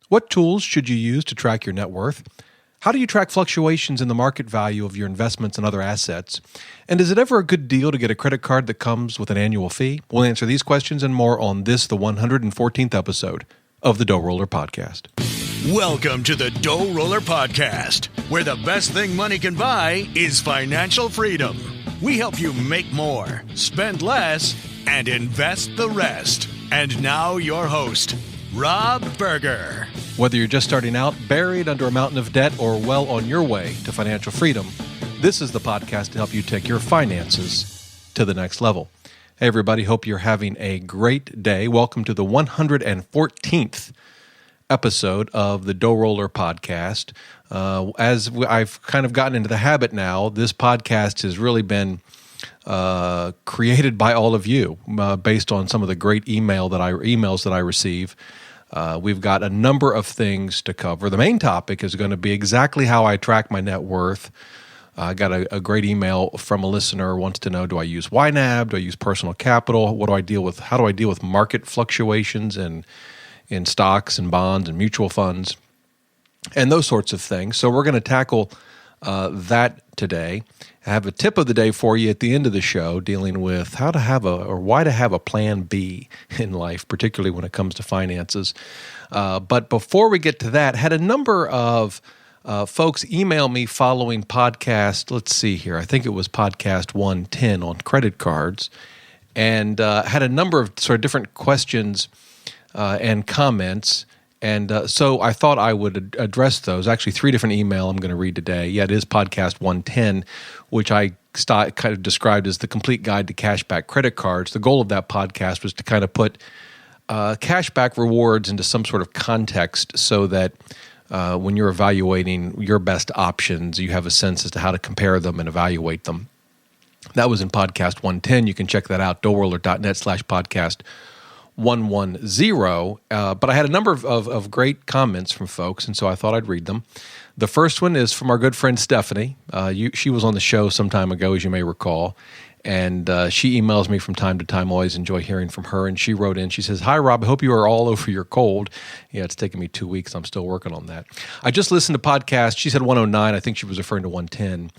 What tools should you use to track your net worth? How do you track fluctuations in the market value of your investments and other assets? And is it ever a good deal to get a credit card that comes with an annual fee? We'll answer these questions and more on this, the 114th episode of the DoughRoller Podcast. Welcome to the DoughRoller Podcast, where the best thing money can buy is financial freedom. We help you make more, spend less, and invest the rest. And now your host, Rob Berger. Whether you're just starting out, buried under a mountain of debt, or well on your way to financial freedom, this is the podcast to help you take your finances to the next level. Hey, everybody. Hope you're having a great day. Welcome to the 114th episode of the DoughRoller Podcast. As I've kind of gotten into the habit now, this podcast has really been created by all of you based on some of the great emails that I receive. We've got a number of things to cover. The main topic is going to be exactly how I track my net worth. I got a great email from a listener who wants to know, do I use YNAB? Do I use personal capital? How do I deal with market fluctuations in stocks and bonds and mutual funds and those sorts of things? So we're going to tackle that today. I have a tip of the day for you at the end of the show dealing with why to have a plan B in life, particularly when it comes to finances. But before we get to that, had a number of folks email me following podcast, let's see here, I think it was podcast 110 on credit cards, and had a number of sort of different questions and comments. And so I thought I would address those. Actually, 3 different emails I'm going to read today. Yeah, it is podcast 110, which I kind of described as the complete guide to cashback credit cards. The goal of that podcast was to kind of put cashback rewards into some sort of context so that when you're evaluating your best options, you have a sense as to how to compare them and evaluate them. That was in podcast 110. You can check that out, doughroller.net/podcast 110. But I had a number of great comments from folks, and so I thought I'd read them. The first one is from our good friend Stephanie. She was on the show some time ago, as you may recall, and she emails me from time to time. Always enjoy hearing from her, and she wrote in. She says, "Hi, Rob. I hope you are all over your cold." Yeah, it's taken me 2 weeks. I'm still working on that. I just listened to podcast. She said 109. I think she was referring to 110,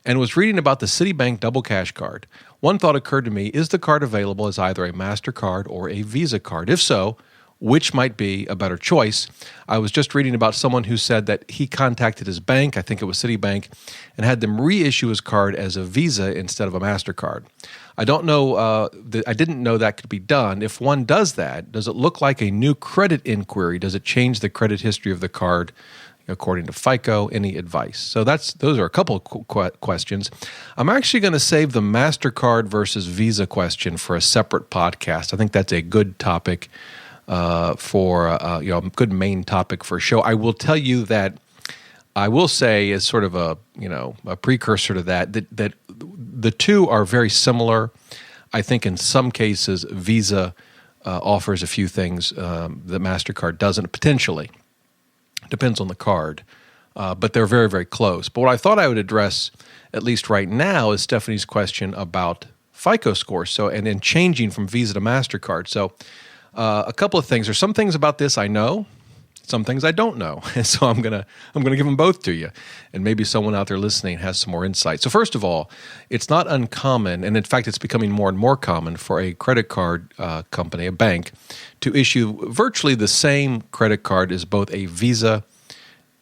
and was reading about the Citibank Double Cash Card. One thought occurred to me, is the card available as either a MasterCard or a Visa card? If so, which might be a better choice? I was just reading about someone who said that he contacted his bank, I think it was Citibank, and had them reissue his card as a Visa instead of a MasterCard. I don't know. I didn't know that could be done. If one does that, does it look like a new credit inquiry? Does it change the credit history of the card according to FICO? Any advice? So those are a couple of questions. I'm actually going to save the MasterCard versus Visa question for a separate podcast. I think that's a good topic for a good main topic for a show. I will tell you that I will say as sort of a precursor to that the two are very similar. I think in some cases Visa offers a few things that MasterCard doesn't, potentially. Depends on the card, but they're very, very close. But what I thought I would address, at least right now, is Stephanie's question about FICO scores. So, and then changing from Visa to MasterCard. So, a couple of things. There's some things about this I know, some things I don't know, and so I'm gonna give them both to you, and maybe someone out there listening has some more insight. So, first of all, it's not uncommon, and in fact, it's becoming more and more common for a credit card company, a bank, to issue virtually the same credit card as both a Visa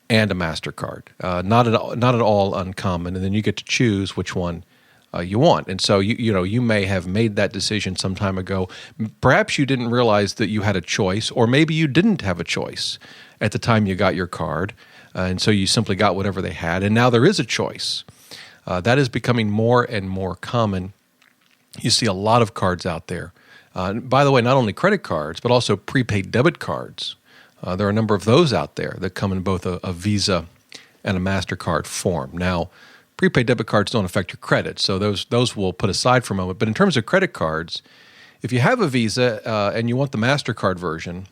and a MasterCard. Not at all uncommon, and then you get to choose which one you want. And so you may have made that decision some time ago. Perhaps you didn't realize that you had a choice, or maybe you didn't have a choice at the time you got your card, and so you simply got whatever they had, and now there is a choice. That is becoming more and more common. You see a lot of cards out there. By the way, not only credit cards, but also prepaid debit cards. There are a number of those out there that come in both a Visa and a MasterCard form. Now, prepaid debit cards don't affect your credit, so those we'll put aside for a moment. But in terms of credit cards, if you have a Visa and you want the MasterCard version,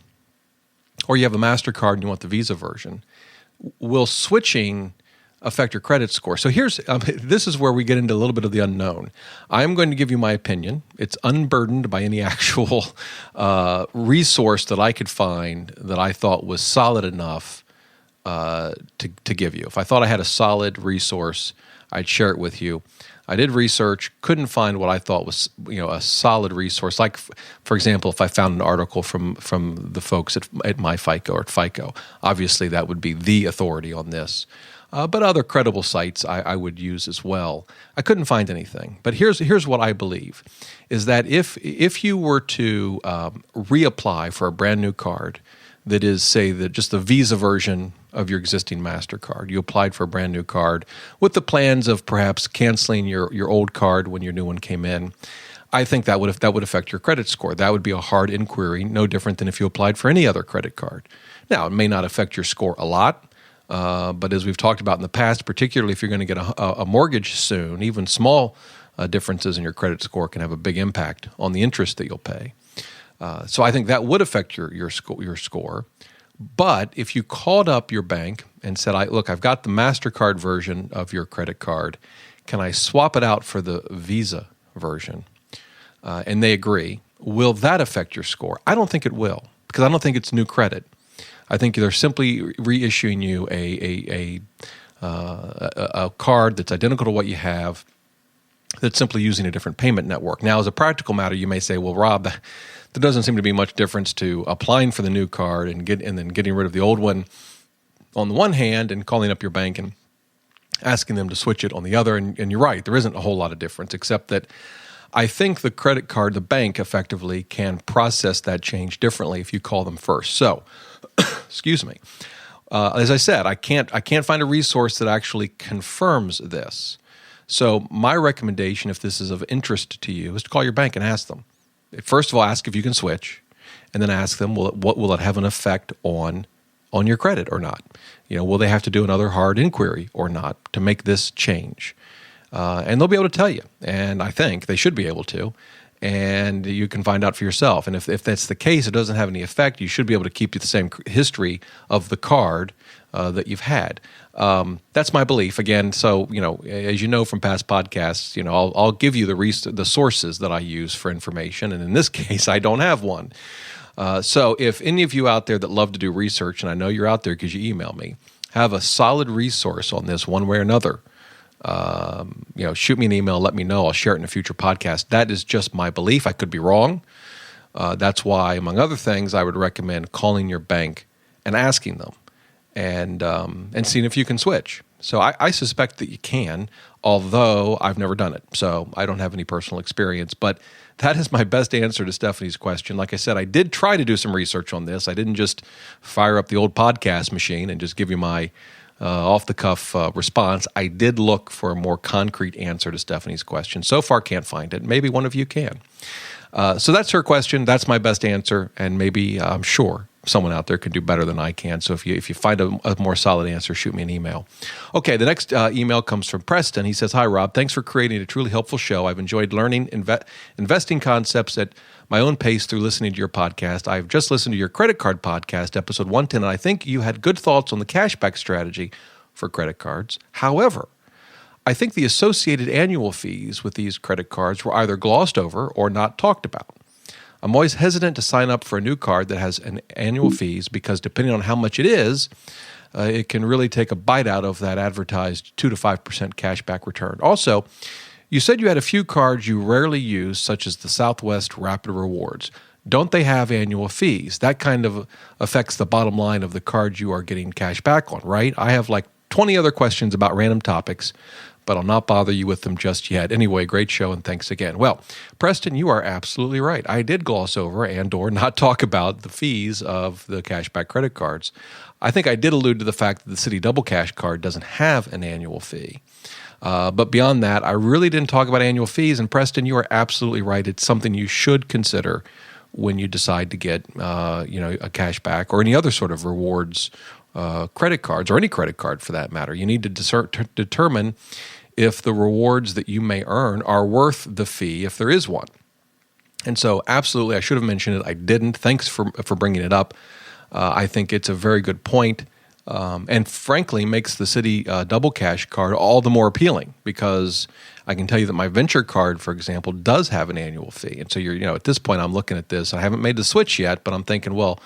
or you have a MasterCard and you want the Visa version, will switching affect your credit score. So this is where we get into a little bit of the unknown. I'm going to give you my opinion. It's unburdened by any actual resource that I could find that I thought was solid enough to give you. If I thought I had a solid resource, I'd share it with you. I did research, couldn't find what I thought was a solid resource. Like, for example, if I found an article from the folks at MyFICO or at FICO, obviously that would be the authority on this. But other credible sites I would use as well. I couldn't find anything. But here's what I believe, is that if you were to reapply for a brand new card that is, say, just the Visa version of your existing MasterCard, you applied for a brand new card with the plans of perhaps canceling your old card when your new one came in, I think that would affect your credit score. That would be a hard inquiry, no different than if you applied for any other credit card. Now, it may not affect your score a lot. But as we've talked about in the past, particularly if you're going to get a mortgage soon, even small differences in your credit score can have a big impact on the interest that you'll pay. So I think that would affect your score. But if you called up your bank and said, "Look, I've got the MasterCard version of your credit card. Can I swap it out for the Visa version?" And they agree, will that affect your score? I don't think it will, because I don't think it's new credit. I think they're simply reissuing you a card that's identical to what you have, that's simply using a different payment network. Now, as a practical matter, you may say, "Well, Rob, there doesn't seem to be much difference to applying for the new card and then getting rid of the old one on the one hand, and calling up your bank and asking them to switch it on the other." And you're right, there isn't a whole lot of difference, except that I think the credit card, the bank effectively can process that change differently if you call them first. So, excuse me. As I said, I can't find a resource that actually confirms this. So my recommendation, if this is of interest to you, is to call your bank and ask them. First of all, ask if you can switch, and then ask them, will it have an effect on your credit or not? Will they have to do another hard inquiry or not to make this change? And they'll be able to tell you, and I think they should be able to, and you can find out for yourself. And if that's the case, it doesn't have any effect, you should be able to keep the same history of the card that you've had. That's my belief. Again, so as you know from past podcasts, I'll give you the sources that I use for information, and in this case, I don't have one. So if any of you out there that love to do research, and I know you're out there because you email me, have a solid resource on this one way or another, shoot me an email, let me know. I'll share it in a future podcast. That is just my belief. I could be wrong. That's why, among other things, I would recommend calling your bank and asking them, and seeing if you can switch. So I suspect that you can, although I've never done it. So I don't have any personal experience. But that is my best answer to Stephanie's question. Like I said, I did try to do some research on this. I didn't just fire up the old podcast machine and just give you my off-the-cuff response. I did look for a more concrete answer to Stephanie's question. So far, can't find it. Maybe one of you can. So that's her question. That's my best answer, and maybe I'm sure someone out there can do better than I can. So if you find a more solid answer, shoot me an email. Okay, the next email comes from Preston. He says, "Hi, Rob. Thanks for creating a truly helpful show. I've enjoyed learning investing concepts at my own pace through listening to your podcast. I've just listened to your credit card podcast, episode 110, and I think you had good thoughts on the cashback strategy for credit cards. However, I think the associated annual fees with these credit cards were either glossed over or not talked about. I'm always hesitant to sign up for a new card that has an annual fees because depending on how much it is, it can really take a bite out of that advertised 2 to 5% cashback return. Also, you said you had a few cards you rarely use, such as the Southwest Rapid Rewards. Don't they have annual fees? That kind of affects the bottom line of the cards you are getting cash back on, right? I have like 20 other questions about random topics, but I'll not bother you with them just yet. Anyway, great show, and thanks again." Well, Preston, you are absolutely right. I did gloss over and or not talk about the fees of the cashback credit cards. I think I did allude to the fact that the Citi Double Cash card doesn't have an annual fee. But beyond that, I really didn't talk about annual fees. And Preston, you are absolutely right. It's something you should consider when you decide to get a cashback or any other sort of rewards credit cards, or any credit card for that matter. You need to determine if the rewards that you may earn are worth the fee, if there is one. And so absolutely, I should have mentioned it. I didn't. Thanks for bringing it up. I think it's a very good point. And frankly makes the Citi Double Cash card all the more appealing, because I can tell you that my Venture card, for example, does have an annual fee. And so at this point I'm looking at this. I haven't made the switch yet, but I'm thinking, well,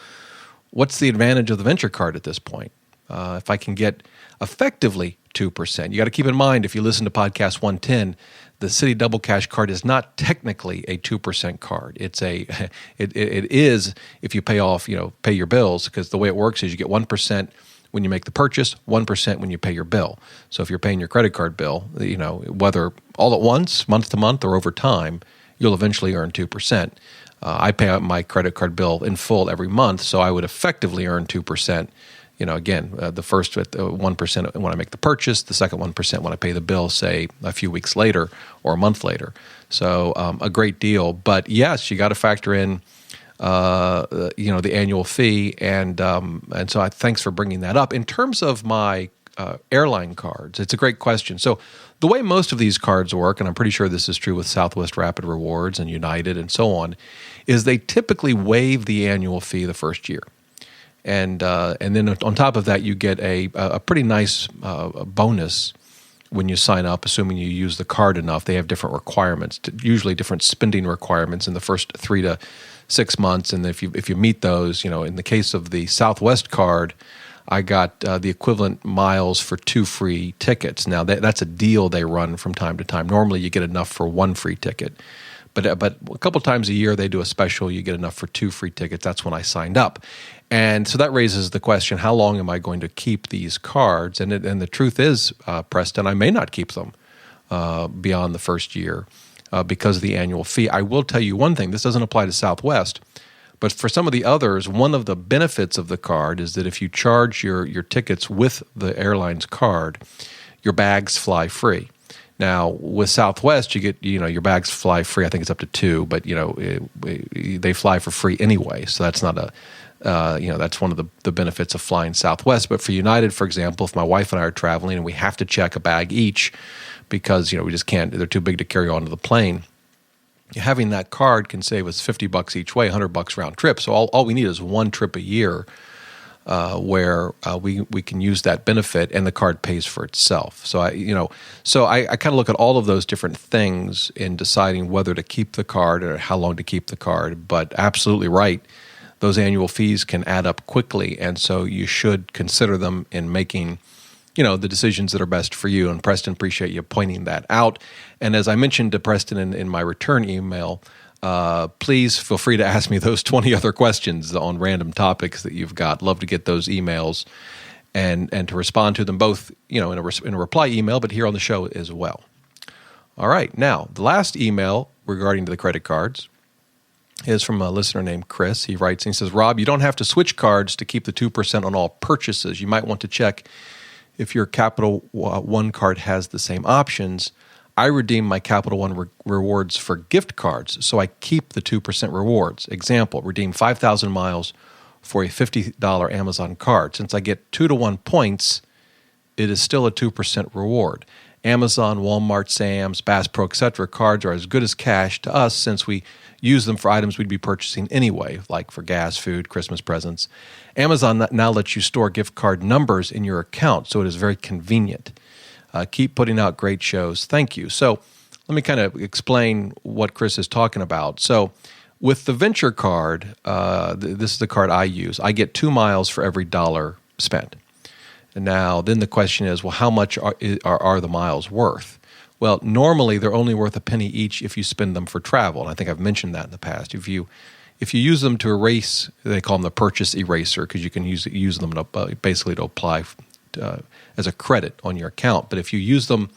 what's the advantage of the Venture card at this point? If I can get effectively 2%. You got to keep in mind, if you listen to podcast 110, the Citi Double Cash card is not technically a 2% card. It is if you pay your bills, because the way it works is you get 1% when you make the purchase, 1% when you pay your bill. So if you're paying your credit card bill, whether all at once, month to month, or over time, you'll eventually earn 2%. I pay out my credit card bill in full every month, so I would effectively earn 2%. The first 1% when I make the purchase, the second 1% when I pay the bill, say a few weeks later or a month later. So a great deal. But yes, you got to factor in the annual fee, and so thanks for bringing that up. In terms of my airline cards, it's a great question. So the way most of these cards work, and I'm pretty sure this is true with Southwest Rapid Rewards and United and so on, is they typically waive the annual fee the first year. And then on top of that, you get a pretty nice bonus when you sign up, assuming you use the card enough. They have different requirements, usually different spending requirements in the first 3 to 6 months. And if you meet those, in the case of the Southwest card, I got the equivalent miles for 2 free tickets. Now that's a deal they run from time to time. Normally, you get enough for 1 free ticket. But a couple times a year, they do a special. You get enough for 2 free tickets. That's when I signed up. And so that raises the question, how long am I going to keep these cards? And the truth is, Preston, I may not keep them beyond the first year because of the annual fee. I will tell you one thing. This doesn't apply to Southwest. But for some of the others, one of the benefits of the card is that if you charge your tickets with the airline's card, your bags fly free. Now, with Southwest, you get, your bags fly free. I think it's up to 2, but, they fly for free anyway. So that's not that's one of the benefits of flying Southwest. But for United, for example, if my wife and I are traveling and we have to check a bag each because, we just can't, they're too big to carry onto the plane, having that card can save us $50 each way, $100 round trip. So all we need is one trip a year where we can use that benefit, and the card pays for itself. So I kind of look at all of those different things in deciding whether to keep the card or how long to keep the card. But absolutely right, those annual fees can add up quickly, and so you should consider them in making the decisions that are best for you. And Preston, appreciate you pointing that out. And as I mentioned to Preston in my return email, please feel free to ask me those 20 other questions on random topics that you've got. Love to get those emails and to respond to them both, in a reply email, but here on the show as well. All right. Now, the last email regarding to the credit cards is from a listener named Chris. He writes and he says, Rob, you don't have to switch cards to keep the 2% on all purchases. You might want to check if your Capital One card has the same options. I redeem my Capital One rewards for gift cards, so I keep the 2% rewards. Example, redeem 5,000 miles for a $50 Amazon card. Since I get 2-to-1 points, it is still a 2% reward. Amazon, Walmart, Sam's, Bass Pro, etc. cards are as good as cash to us since we use them for items we'd be purchasing anyway, like for gas, food, Christmas presents. Amazon now lets you store gift card numbers in your account, so it is very convenient. Keep putting out great shows. Thank you. So let me kind of explain what Chris is talking about. So with the Venture card, this is the card I use. I get 2 miles for every $1 spent. And now then the question is, well, how much are the miles worth? Well, normally they're only worth a penny each if you spend them for travel. And I think I've mentioned that in the past. If you use them to erase, they call them the purchase eraser, because you can use them to, basically to apply as a credit on your account. But if you use them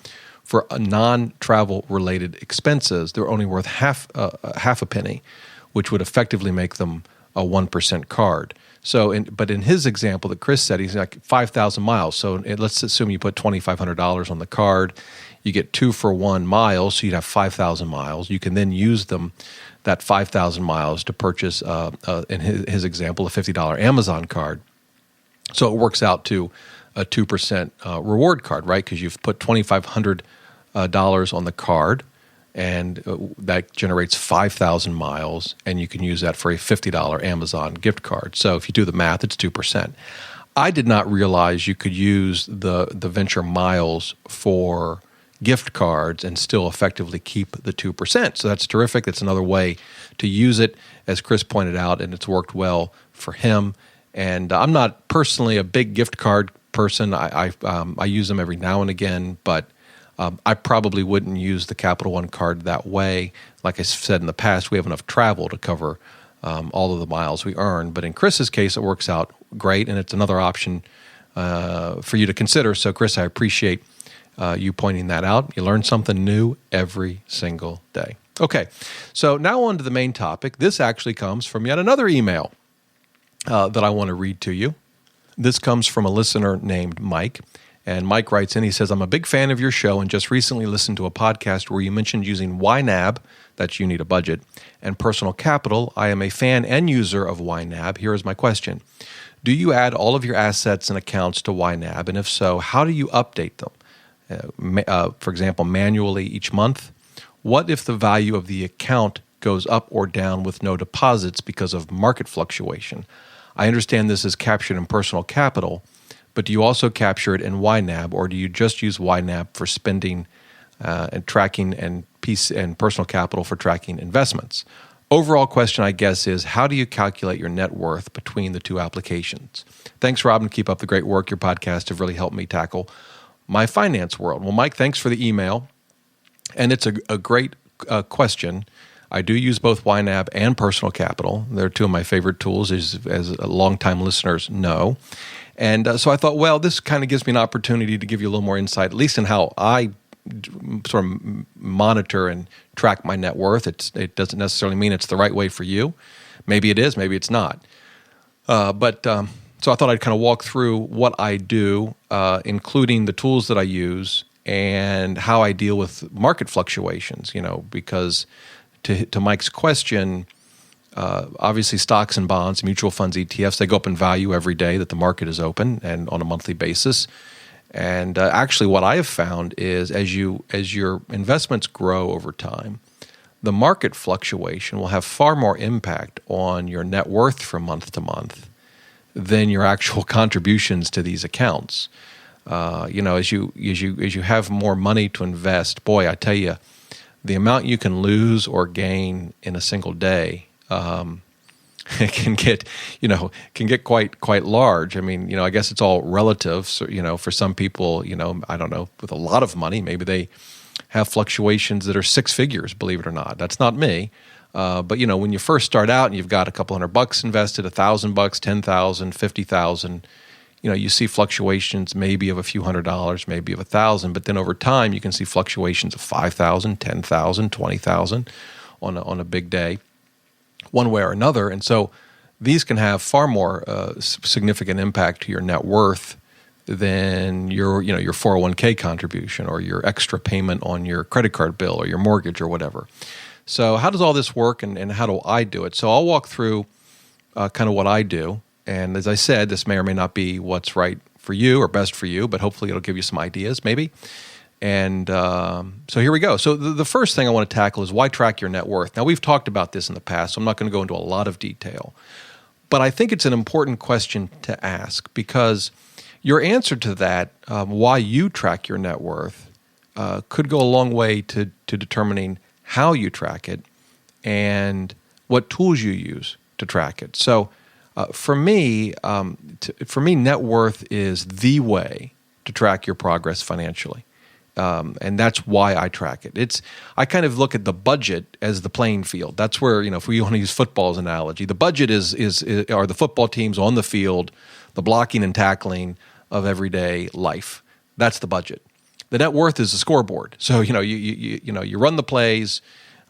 for non-travel related expenses, they're only worth half a penny, which would effectively make them a 1% card. So, but in his example that Chris said, he's like 5,000 miles. So let's assume you put $2,500 on the card. You get 2 for 1 mile, so you'd have 5,000 miles. You can then use that 5,000 miles to purchase, in his example, a $50 Amazon card. So it works out to a 2% reward card, right? Because you've put $2,500 on the card, and that generates 5,000 miles, and you can use that for a $50 Amazon gift card. So if you do the math, it's 2%. I did not realize you could use the venture miles for gift cards and still effectively keep the 2%. So that's terrific. That's another way to use it, as Chris pointed out, and it's worked well for him. And I'm not personally a big gift card person. I use them every now and again, but I probably wouldn't use the Capital One card that way. Like I said in the past, we have enough travel to cover all of the miles we earn. But in Chris's case, it works out great, and it's another option for you to consider. So, Chris, I appreciate you pointing that out. You learn something new every single day. Okay, so now on to the main topic. This actually comes from yet another email that I want to read to you. This comes from a listener named Mike. And Mike writes in, he says, I'm a big fan of your show and just recently listened to a podcast where you mentioned using YNAB, that's You Need a Budget, and Personal Capital. I am a fan and user of YNAB. Here is my question. Do you add all of your assets and accounts to YNAB? And if so, how do you update them? For example, manually each month? What if the value of the account goes up or down with no deposits because of market fluctuation? I understand this is captured in Personal Capital, but do you also capture it in YNAB, or do you just use YNAB for spending and tracking and Personal Capital for tracking investments? Overall question, I guess, is how do you calculate your net worth between the two applications? Thanks, Robin. Keep up the great work. Your podcasts have really helped me tackle my finance world. Well, Mike, thanks for the email. And it's a great question. I do use both YNAB and Personal Capital. They're two of my favorite tools, as longtime listeners know. And so I thought, well, this kind of gives me an opportunity to give you a little more insight, at least in how I sort of monitor and track my net worth. It doesn't necessarily mean it's the right way for you. Maybe it is, maybe it's not. So I thought I'd kind of walk through what I do, including the tools that I use and how I deal with market fluctuations, because to Mike's question, obviously stocks and bonds, mutual funds, ETFs, they go up in value every day that the market is open and on a monthly basis. And actually what I have found is as your investments grow over time, the market fluctuation will have far more impact on your net worth from month to month than your actual contributions to these accounts. As you have more money to invest, boy, I tell you, the amount you can lose or gain in a single day it can get quite large. I mean, I guess it's all relative. So, for some people, I don't know, with a lot of money, maybe they have fluctuations that are six figures, believe it or not. That's not me. But when you first start out and you've got a couple $100 invested, $1,000, $10,000, $50,000, you see fluctuations maybe of a few $100s, maybe of $1,000, but then over time you can see fluctuations of $5,000, $10,000, $20,000 on a big day, one way or another. And so these can have far more significant impact to your net worth than your 401k contribution or your extra payment on your credit card bill or your mortgage or whatever. So how does all this work and how do I do it? So I'll walk through kind of what I do. And as I said, this may or may not be what's right for you or best for you, but hopefully it'll give you some ideas maybe. And so here we go. So the first thing I want to tackle is why track your net worth. Now, we've talked about this in the past, so I'm not going to go into a lot of detail. But I think it's an important question to ask because your answer to that, why you track your net worth, could go a long way to determining how you track it and what tools you use to track it. So for me, net worth is the way to track your progress financially. And that's why I track it. I kind of look at the budget as the playing field. That's where, if we want to use football as an analogy, the budget are the football teams on the field, the blocking and tackling of everyday life. That's the budget. The net worth is the scoreboard. So, you run the plays,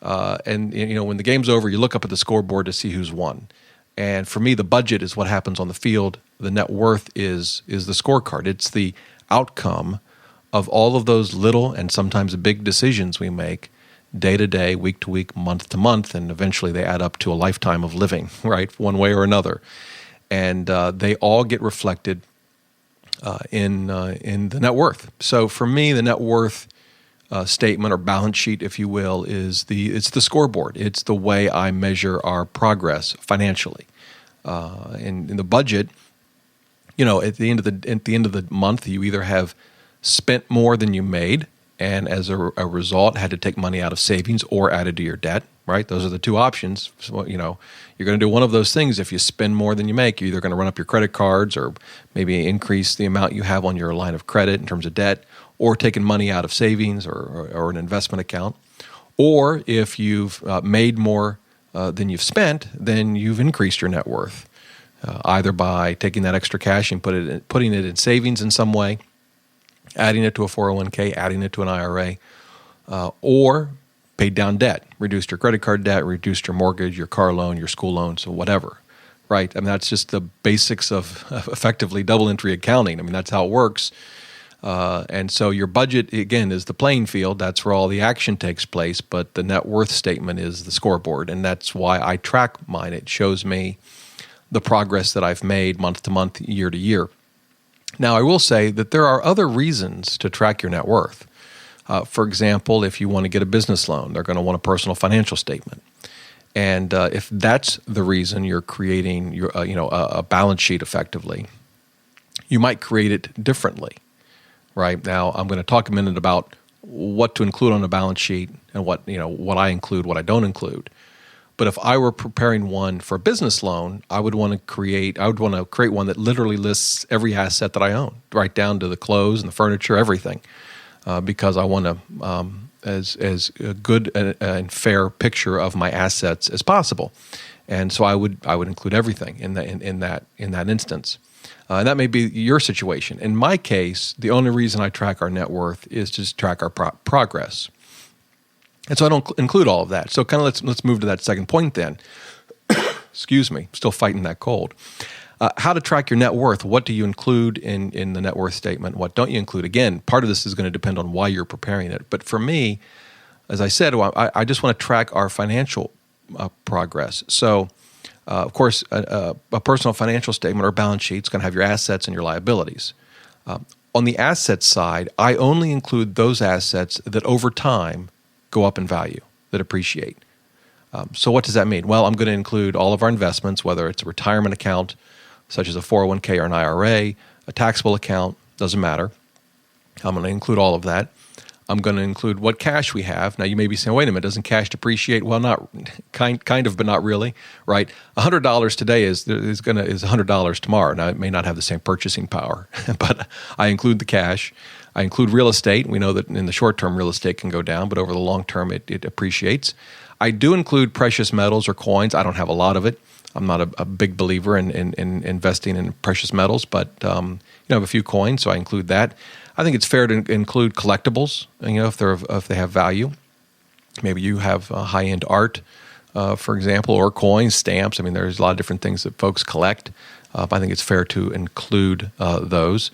and when the game's over, you look up at the scoreboard to see who's won. And for me, the budget is what happens on the field. The net worth is the scorecard. It's the outcome of all of those little and sometimes big decisions we make day to day, week to week, month to month, and eventually they add up to a lifetime of living, right, one way or another. And they all get reflected in the net worth. So for me, the net worth statement or balance sheet, if you will, it's the scoreboard. It's the way I measure our progress financially. In the budget, At the end of the month, you either have spent more than you made, and as a result, had to take money out of savings or added to your debt. Right? Those are the two options. So, you're going to do one of those things. If you spend more than you make, you're either going to run up your credit cards or maybe increase the amount you have on your line of credit in terms of debt, or taking money out of savings or an investment account. Or if you've made more than you've spent, then you've increased your net worth, either by taking that extra cash and putting it in savings in some way, adding it to a 401k, adding it to an IRA, or paid down debt, reduced your credit card debt, reduced your mortgage, your car loan, your school loan, so whatever, right? I mean, that's just the basics of effectively double entry accounting. I mean, that's how it works. And so your budget, again, is the playing field. That's where all the action takes place, but the net worth statement is the scoreboard, and that's why I track mine. It shows me the progress that I've made month to month, year to year. Now, I will say that there are other reasons to track your net worth. For example, if you want to get a business loan, they're going to want a personal financial statement. And if that's the reason you're creating a balance sheet effectively, you might create it differently. Right? Now, I'm going to talk a minute about what to include on a balance sheet and what I include, what I don't include. But if I were preparing one for a business loan, I would want to create one that literally lists every asset that I own, right down to the clothes and the furniture, everything. Because I want to as a good and fair picture of my assets as possible, and so I would include everything in that instance, and that may be your situation. In my case, the only reason I track our net worth is to track our progress, and so I don't include all of that. So kind of let's move to that second point then. Excuse me, still fighting that cold. How to track your net worth. What do you include in the net worth statement? What don't you include? Again, part of this is going to depend on why you're preparing it. But for me, as I said, I just want to track our financial progress. So, of course, a personal financial statement or balance sheet is going to have your assets and your liabilities. On the asset side, I only include those assets that over time go up in value, that appreciate. So what does that mean? Well, I'm going to include all of our investments, whether it's a retirement account, such as a 401k or an IRA, a taxable account, doesn't matter. I'm going to include all of that. I'm going to include what cash we have. Now, you may be saying, wait a minute, doesn't cash depreciate? Well, not kind of, but not really, right? $100 today is $100 tomorrow. Now, it may not have the same purchasing power, but I include the cash. I include real estate. We know that in the short term, real estate can go down, but over the long term, it appreciates. I do include precious metals or coins. I don't have a lot of it. I'm not a big believer in investing in precious metals, but I have a few coins, so I include that. I think it's fair to include collectibles, if they have value. Maybe you have high-end art, for example, or coins, stamps. I mean, there's a lot of different things that folks collect. I think it's fair to include those.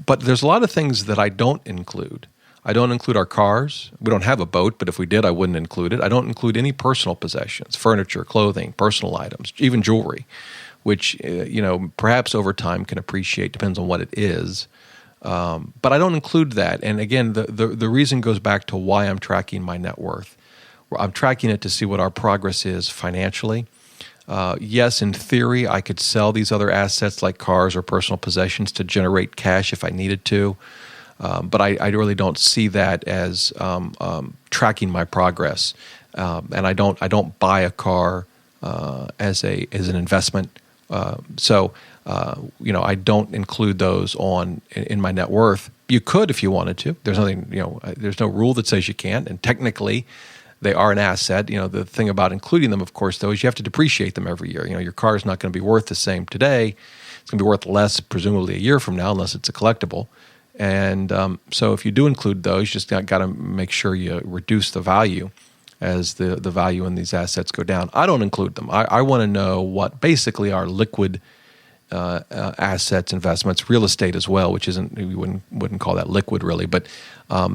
But there's a lot of things that I don't include. I don't include our cars. We don't have a boat, but if we did, I wouldn't include it. I don't include any personal possessions, furniture, clothing, personal items, even jewelry, which, perhaps over time can appreciate, depends on what it is. But I don't include that. And again, the reason goes back to why I'm tracking my net worth. I'm tracking it to see what our progress is financially. Yes, in theory, I could sell these other assets like cars or personal possessions to generate cash if I needed to. But I really don't see that as tracking my progress, and I don't buy a car as an investment. So I don't include those in my net worth. You could if you wanted to. There's nothing, there's no rule that says you can't. And technically, they are an asset. The thing about including them, of course, though, is you have to depreciate them every year. Your car is not going to be worth the same today. It's going to be worth less, presumably, a year from now, unless it's a collectible. And so if you do include those, you just got to make sure you reduce the value as the value in these assets go down. I don't include them. I want to know what basically are liquid assets, investments, real estate as well, which isn't, we wouldn't call that liquid really, but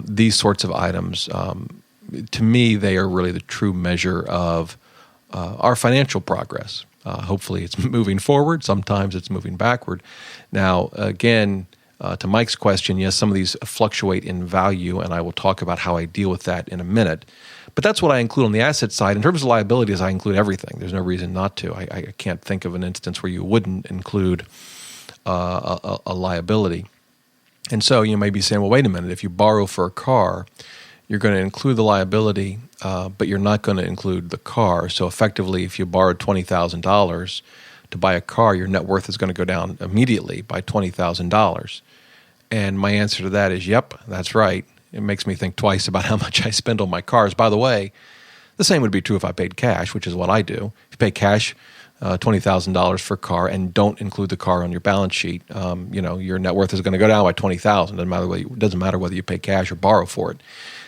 these sorts of items, to me, they are really the true measure of our financial progress. Hopefully it's moving forward. Sometimes it's moving backward. Now, again, to Mike's question, yes, some of these fluctuate in value, and I will talk about how I deal with that in a minute. But that's what I include on the asset side. In terms of liabilities, I include everything. There's no reason not to. I can't think of an instance where you wouldn't include a liability. And so you may be saying, well, wait a minute, if you borrow for a car, you're going to include the liability, but you're not going to include the car. So effectively, if you borrowed $20,000 to buy a car, your net worth is going to go down immediately by $20,000. And my answer to that is, yep, that's right. It makes me think twice about how much I spend on my cars. By the way, the same would be true if I paid cash, which is what I do. If you pay cash, $20,000 for a car, and don't include the car on your balance sheet, your net worth is going to go down by $20,000. It doesn't matter whether you pay cash or borrow for it.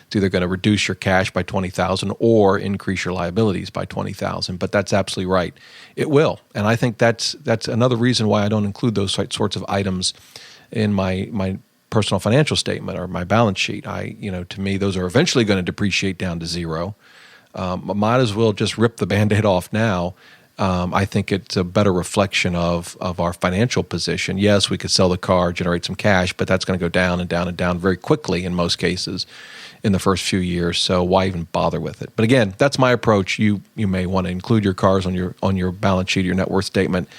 It's either going to reduce your cash by $20,000 or increase your liabilities by $20,000. But that's absolutely right. It will, and I think that's another reason why I don't include those sorts of items in my personal financial statement or my balance sheet. To me, those are eventually going to depreciate down to zero. Might as well just rip the Band-Aid off now. I think it's a better reflection of our financial position. Yes, we could sell the car, generate some cash, but that's going to go down and down and down very quickly in most cases in the first few years. So why even bother with it? But again, that's my approach. You may want to include your cars on your balance sheet, your net worth statement.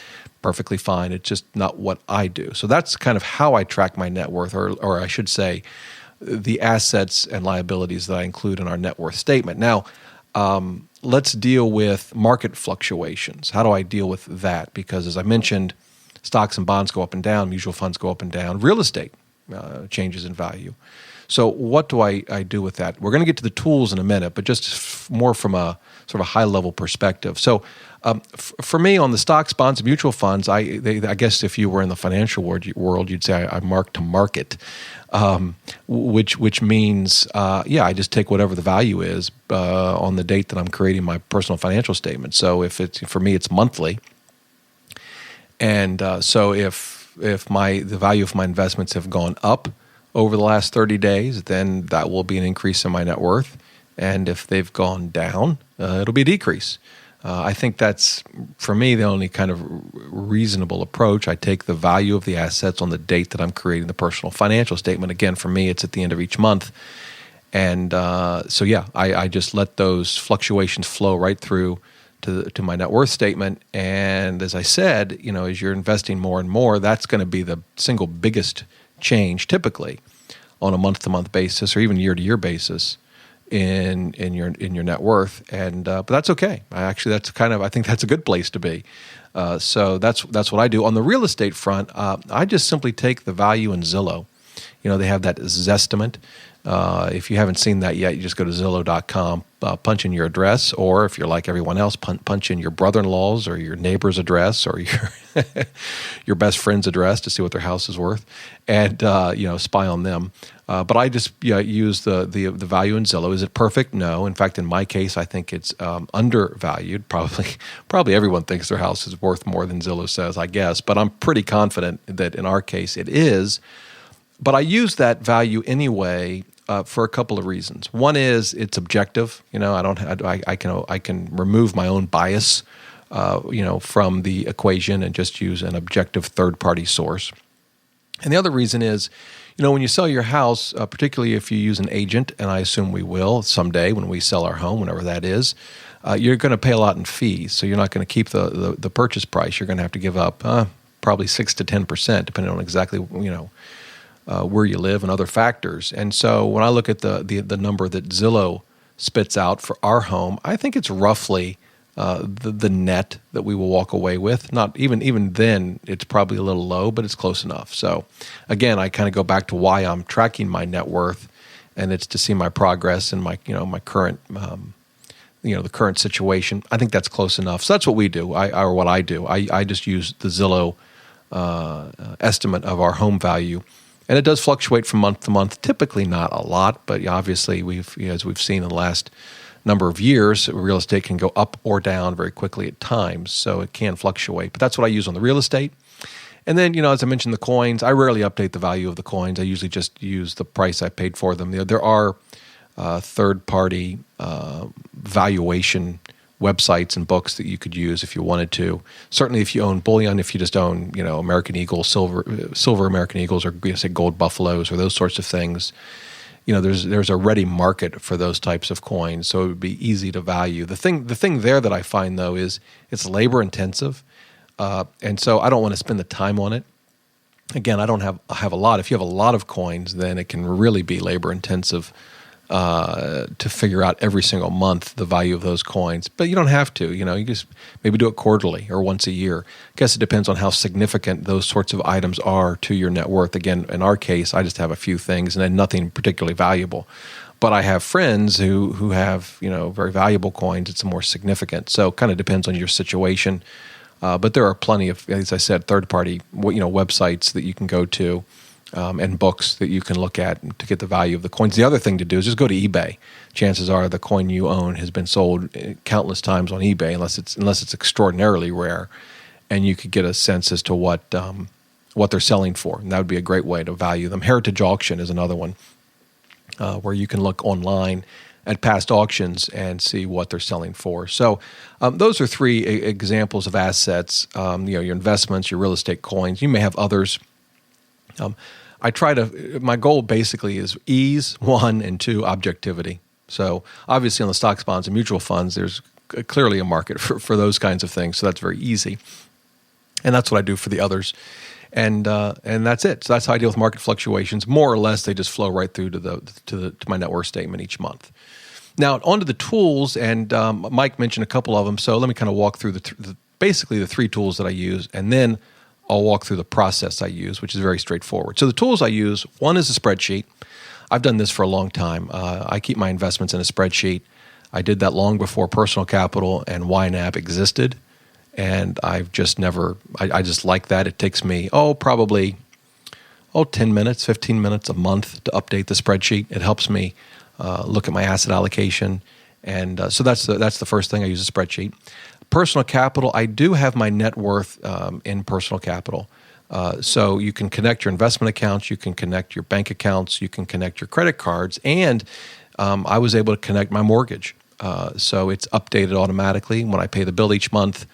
Perfectly fine. It's just not what I do. So that's kind of how I track my net worth, or I should say, the assets and liabilities that I include in our net worth statement. Now, let's deal with market fluctuations. How do I deal with that? Because as I mentioned, stocks and bonds go up and down, mutual funds go up and down, real estate changes in value. So what do I do with that? We're going to get to the tools in a minute, but just more from a sort of high-level perspective. So for me, on the stocks, bonds, and mutual funds, I guess if you were in the financial world, you'd say I mark to market, which means, I just take whatever the value is on the date that I'm creating my personal financial statement. So for me, it's monthly. And so if the value of my investments have gone up over the last 30 days, then that will be an increase in my net worth. And if they've gone down, it'll be a decrease. I think that's, for me, the only kind of reasonable approach. I take the value of the assets on the date that I'm creating the personal financial statement. Again, for me, it's at the end of each month. And I just let those fluctuations flow right through to my net worth statement. And as I said, as you're investing more and more, that's going to be the single biggest change typically on a month-to-month basis or even year-to-year basis in your net worth, and but that's okay. I think that's a good place to be. So that's what I do. On the real estate front, I just simply take the value in Zillow. They have that Zestimate. If you haven't seen that yet, you just go to Zillow.com, punch in your address, or if you're like everyone else, punch in your brother-in-law's or your neighbor's address or your best friend's address to see what their house is worth, and spy on them. But I just use the value in Zillow. Is it perfect? No. In fact, in my case, I think it's undervalued. Probably everyone thinks their house is worth more than Zillow says, I guess. But I'm pretty confident that in our case it is. But I use that value anyway for a couple of reasons. One is it's objective. I can remove my own bias, from the equation and just use an objective third-party source. And the other reason is, when you sell your house, particularly if you use an agent, and I assume we will someday when we sell our home, whenever that is, you're going to pay a lot in fees. So you're not going to keep the purchase price. You're going to have to give up probably 6 to 10%, depending on exactly where you live and other factors. And so when I look at the number that Zillow spits out for our home, I think it's roughly the net that we will walk away with. Not even then, it's probably a little low, but it's close enough. So again, I kind of go back to why I'm tracking my net worth, and it's to see my progress and my current the current situation. I think that's close enough. So that's what we do. What I do. I just use the Zillow estimate of our home value. And it does fluctuate from month to month, typically not a lot, but obviously as we've seen in the last number of years, real estate can go up or down very quickly at times, so it can fluctuate. But that's what I use on the real estate. And then, as I mentioned, the coins, I rarely update the value of the coins. I usually just use the price I paid for them. There are third-party valuation websites and books that you could use if you wanted to. Certainly if you own bullion, if you just own, American Eagle, silver American Eagles, or say gold buffaloes or those sorts of things, there's a ready market for those types of coins, so it would be easy to value. The thing there that I find though is it's labor intensive, and so I don't want to spend the time on it. Again, I have a lot. If you have a lot of coins, then it can really be labor intensive to figure out every single month the value of those coins. But you don't have to. You just maybe do it quarterly or once a year. I guess it depends on how significant those sorts of items are to your net worth. Again, in our case, I just have a few things and then nothing particularly valuable. But I have friends who have very valuable coins. It's more significant. So it kind of depends on your situation. But there are plenty of, as I said, third-party websites that you can go to and books that you can look at to get the value of the coins. The other thing to do is just go to eBay. Chances are the coin you own has been sold countless times on eBay, unless it's extraordinarily rare, and you could get a sense as to what they're selling for. And that would be a great way to value them. Heritage Auction is another one where you can look online at past auctions and see what they're selling for. So those are three examples of assets, your investments, your real estate coins. You may have others. My goal basically is ease, one, and two, objectivity. So obviously on the stocks, bonds, and mutual funds, there's clearly a market for those kinds of things. So that's very easy. And that's what I do for the others. And that's it. So that's how I deal with market fluctuations. More or less, they just flow right through to my net worth statement each month. Now, onto the tools, and Mike mentioned a couple of them. So let me kind of walk through basically the three tools that I use, and then I'll walk through the process I use, which is very straightforward. So the tools I use, one is a spreadsheet. I've done this for a long time. I keep my investments in a spreadsheet. I did that long before Personal Capital and YNAB existed, and I've just never. I just like that. It takes me probably 10 minutes, 15 minutes a month to update the spreadsheet. It helps me look at my asset allocation, and so that's the first thing. I use a spreadsheet. Personal Capital, I do have my net worth in Personal Capital. So you can connect your investment accounts, you can connect your bank accounts, you can connect your credit cards, and I was able to connect my mortgage. So it's updated automatically. When I pay the bill each month,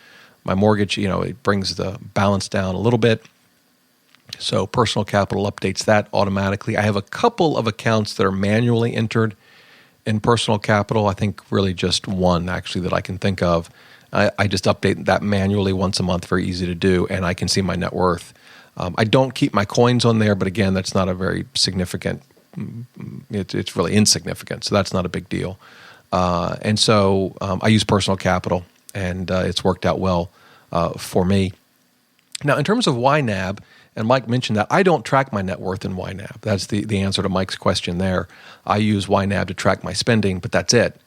my mortgage, it brings the balance down a little bit. So Personal Capital updates that automatically. I have a couple of accounts that are manually entered in Personal Capital. I think really just one, actually, that I can think of. I just update that manually once a month, very easy to do, and I can see my net worth. I don't keep my coins on there, but again, that's not a very significant, it's really insignificant, so that's not a big deal. And so I use Personal Capital, and it's worked out well for me. Now, in terms of YNAB, and Mike mentioned that, I don't track my net worth in YNAB. That's the answer to Mike's question there. I use YNAB to track my spending, but that's it.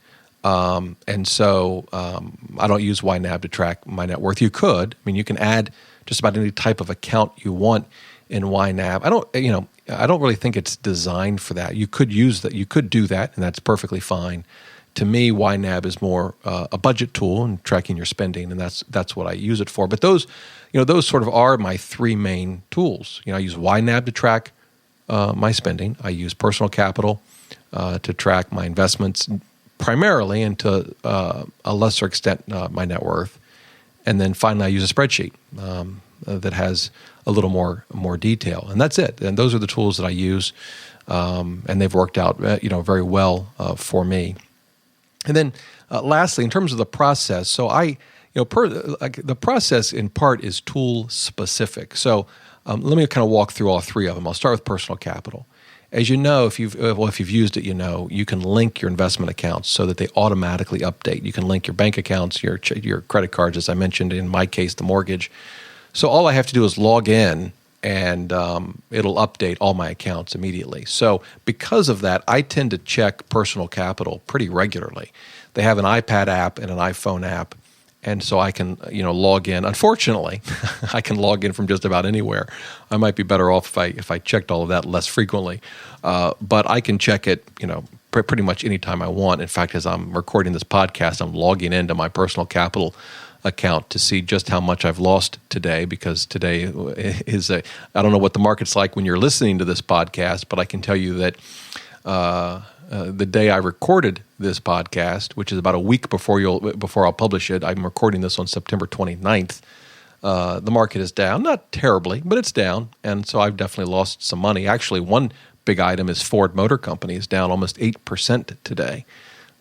And so I don't use YNAB to track my net worth. You could. You can add just about any type of account you want in YNAB. I don't really think it's designed for that. You could use that. You could do that, and that's perfectly fine. To me, YNAB is more a budget tool and tracking your spending, and that's what I use it for. But those sort of are my three main tools. I use YNAB to track my spending. I use Personal Capital to track my investments primarily, and to a lesser extent my net worth. And then finally, I use a spreadsheet that has a little more detail, and that's it. And those are the tools that I use, and they've worked out very well for me. And then lastly, in terms of the process, so the process in part is tool specific. So let me kind of walk through all three of them. I'll start with Personal Capital. As you know, if you've used it, you can link your investment accounts so that they automatically update. You can link your bank accounts, your credit cards, as I mentioned, in my case, the mortgage. So all I have to do is log in, and it'll update all my accounts immediately. So because of that, I tend to check Personal Capital pretty regularly. They have an iPad app and an iPhone app, and so I can log in. Unfortunately, I can log in from just about anywhere. I might be better off if I checked all of that less frequently, but I can check it pretty much anytime I want. In fact, as I'm recording this podcast, I'm logging into my Personal Capital account to see just how much I've lost today, because today is I don't know what the market's like when you're listening to this podcast, but I can tell you that the day I recorded this podcast, which is about a week before I'll publish it, I'm recording this on September 29th, the market is down, not terribly, but it's down, and so I've definitely lost some money. Actually, one big item is Ford Motor Company is down almost 8% today.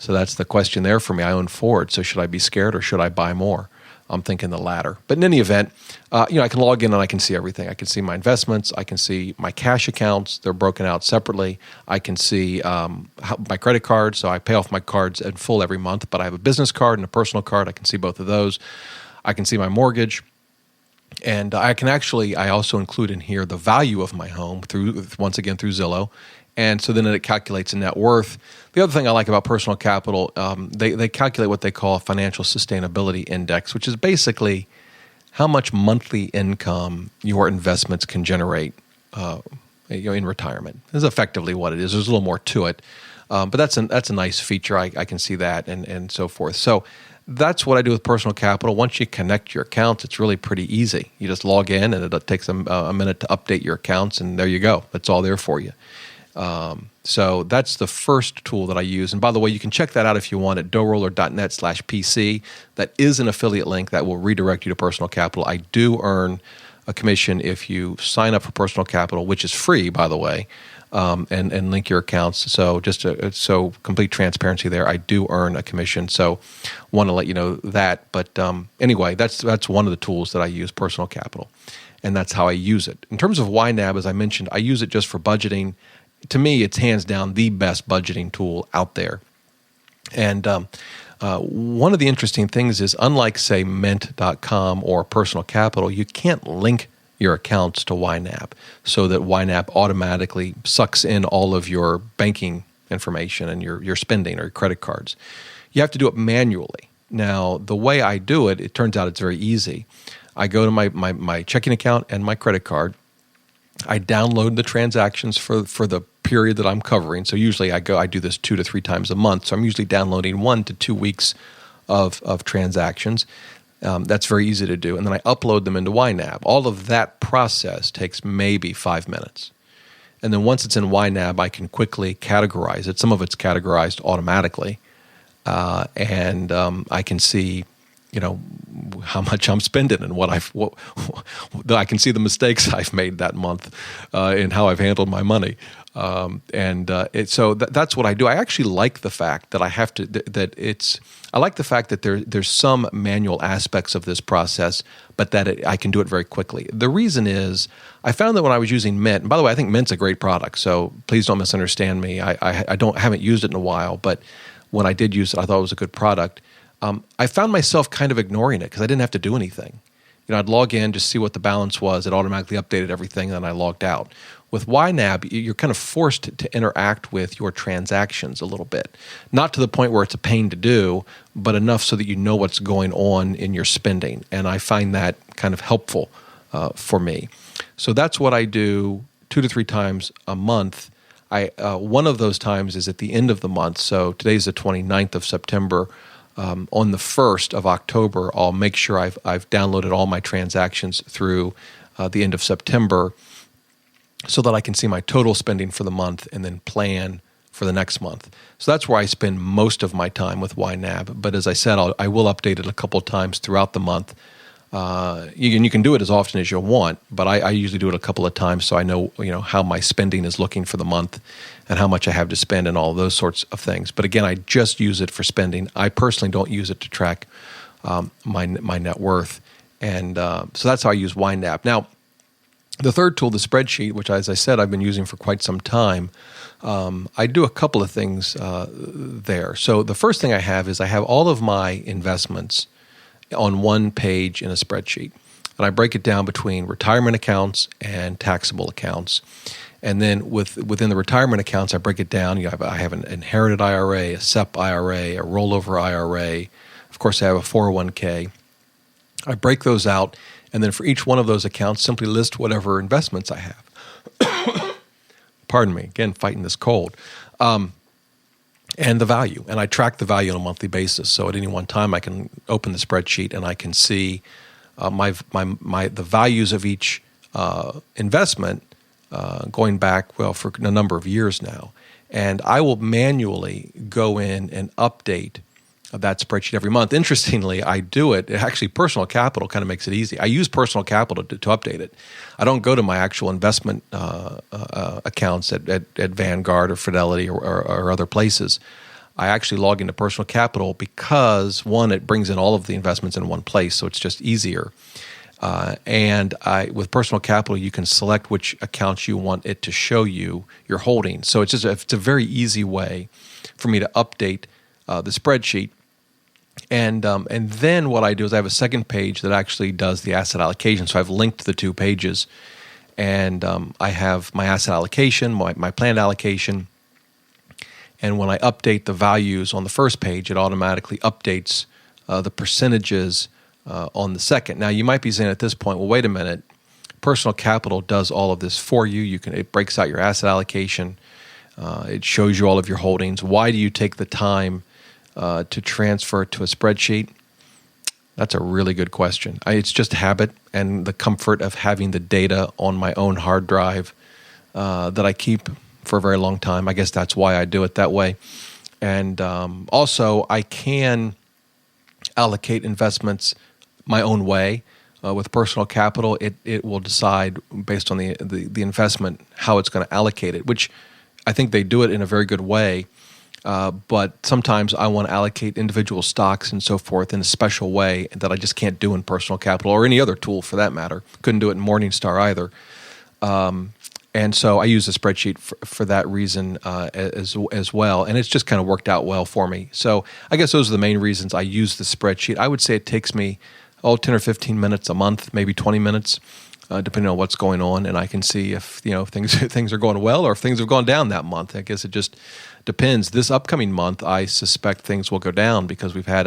So that's the question there for me. I own Ford, so should I be scared or should I buy more? I'm thinking the latter. But in any event, I can log in and I can see everything. I can see my investments. I can see my cash accounts. They're broken out separately. I can see my credit card. So I pay off my cards in full every month, but I have a business card and a personal card. I can see both of those. I can see my mortgage. And I also include in here the value of my home through Zillow. And so then it calculates a net worth. The other thing I like about Personal Capital, they calculate what they call a financial sustainability index, which is basically how much monthly income your investments can generate in retirement. This is effectively what it is. There's a little more to it, but that's a nice feature. I can see that and so forth. So that's what I do with Personal Capital. Once you connect your accounts, it's really pretty easy. You just log in, and it takes a minute to update your accounts, and there you go. It's all there for you. So that's the first tool that I use. And by the way, you can check that out if you want at DoughRoller.net/PC. That is an affiliate link that will redirect you to Personal Capital. I do earn a commission if you sign up for Personal Capital, which is free, by the way, and link your accounts. So so complete transparency there. I do earn a commission. So want to let you know that. But anyway, that's one of the tools that I use, Personal Capital. And that's how I use it. In terms of YNAB, as I mentioned, I use it just for budgeting. To me, it's hands down the best budgeting tool out there. And one of the interesting things is, unlike, say, Mint.com or Personal Capital, you can't link your accounts to YNAB so that YNAB automatically sucks in all of your banking information and your spending or your credit cards. You have to do it manually. Now, the way I do it, it turns out it's very easy. I go to my checking account and my credit card. I download the transactions for the period that I'm covering. So usually I do this 2 to 3 times a month. So I'm usually downloading 1 to 2 weeks of transactions. That's very easy to do. And then I upload them into YNAB. All of that process takes maybe 5 minutes. And then once it's in YNAB, I can quickly categorize it. Some of it's categorized automatically. And I can see how much I'm spending and I can see the mistakes I've made that month in how I've handled my money. So that's what I do. I actually like the fact that I like the fact that there's some manual aspects of this process, but that I can do it very quickly. The reason is I found that when I was using Mint, and by the way, I think Mint's a great product, so please don't misunderstand me. I haven't used it in a while, but when I did use it, I thought it was a good product. I found myself kind of ignoring it because I didn't have to do anything. I'd log in, just see what the balance was. It automatically updated everything, and then I logged out. With YNAB, you're kind of forced to interact with your transactions a little bit. Not to the point where it's a pain to do, but enough so that you know what's going on in your spending. And I find that kind of helpful for me. So that's what I do 2 to 3 times a month. One of those times is at the end of the month. So today's the 29th of September. On the 1st of October, I'll make sure I've downloaded all my transactions through the end of September so that I can see my total spending for the month and then plan for the next month. So that's where I spend most of my time with YNAB. But as I said, I will update it a couple of times throughout the month. You can do it as often as you want, but I usually do it a couple of times so I know how my spending is looking for the month and how much I have to spend and all those sorts of things. But again, I just use it for spending. I personally don't use it to track my net worth, and so that's how I use YNAB. Now, the third tool, the spreadsheet, which, as I said, I've been using for quite some time, I do a couple of things there. So the first thing I have is I have all of my investments on one page in a spreadsheet. And I break it down between retirement accounts and taxable accounts. And then within the retirement accounts, I break it down. I have an inherited IRA, a SEP IRA, a rollover IRA. Of course, I have a 401k. I break those out, and then for each one of those accounts, simply list whatever investments I have. Pardon me, again, fighting this cold. And the value. And I track the value on a monthly basis. So at any one time, I can open the spreadsheet and I can see the values of each investment going back, for a number of years now. And I will manually go in and update that spreadsheet every month. Interestingly, I do it. Actually, Personal Capital kind of makes it easy. I use Personal Capital to update it. I don't go to my actual investment accounts at Vanguard or Fidelity or other places. I actually log into Personal Capital because, one, it brings in all of the investments in one place, so it's just easier. And with Personal Capital, you can select which accounts you want it to show you your holdings. So it's a very easy way for me to update the spreadsheet. And then what I do is I have a second page that actually does the asset allocation. So I've linked the two pages, and I have my asset allocation, my planned allocation. And when I update the values on the first page, it automatically updates the percentages on the second. Now, you might be saying at this point, well, wait a minute. Personal Capital does all of this for you. It breaks out your asset allocation. It shows you all of your holdings. Why do you take the time to transfer it to a spreadsheet? That's a really good question. It's just habit and the comfort of having the data on my own hard drive that I keep for a very long time. I guess that's why I do it that way. And also, I can allocate investments my own way. With Personal Capital, it will decide based on the investment how it's going to allocate it, which I think they do it in a very good way. But sometimes I want to allocate individual stocks and so forth in a special way that I just can't do in Personal Capital or any other tool for that matter. Couldn't do it in Morningstar either. And so I use a spreadsheet for that reason as well. And it's just kind of worked out well for me. So I guess those are the main reasons I use the spreadsheet. I would say it takes me 10 or 15 minutes a month, maybe 20 minutes, depending on what's going on. And I can see if things are going well or if things have gone down that month. I guess it just depends. This upcoming month, I suspect things will go down because we've had